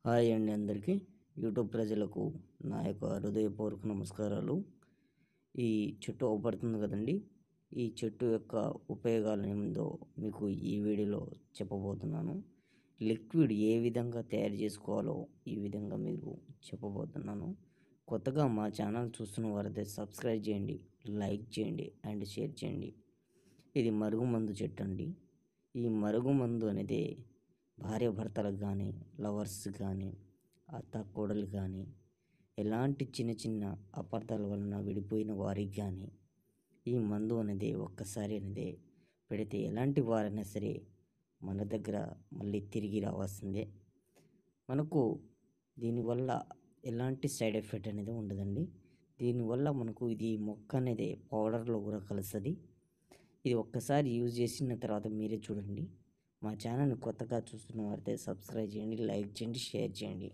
Hi అండి అందరికీ. YouTube ప్రజలకు నా యొక్క హృదయపూర్వక నమస్కారాలు. ఈ చెట్టు అవపడుతుంది కదండి, ఈ చెట్టు యొక్క ఉపయోగాలు ఏమిందో మీకు ఈ వీడియోలో చెప్పబోతున్నాను. లిక్విడ్ ఏ విధంగా తయారు చేసుకోవాలో ఈ విధంగా మీకు చెప్పబోతున్నాను. కొత్తగా మా ఛానల్ చూస్తున్న వారైతే సబ్స్క్రైబ్ చేయండి, లైక్ చేయండి అండ్ షేర్ చేయండి. ఇది మరుగుమందు చెట్టు అండి. ఈ మరుగుమందు అనేది భార్యాభర్తలకు కానీ, లవర్స్ కానీ, అత్త కోడలు కానీ, ఎలాంటి చిన్న చిన్న అపార్థాల వలన విడిపోయిన వారికి కానీ ఈ మందు అనేది ఒక్కసారి అనేది పెడితే ఎలాంటి వారైనా సరే మన దగ్గర మళ్ళీ తిరిగి రావాల్సిందే. మనకు దీనివల్ల ఎలాంటి సైడ్ ఎఫెక్ట్ అనేది ఉండదండి. దీనివల్ల మనకు ఇది మొక్క అనేది పౌడర్లో కూడా కలుస్తుంది. ఇది ఒక్కసారి యూజ్ చేసిన తర్వాత మీరే చూడండి. మా ఛానల్ని కొత్తగా చూస్తున్న వారైతే సబ్స్క్రైబ్ చేయండి, లైక్ చేయండి, షేర్ చేయండి.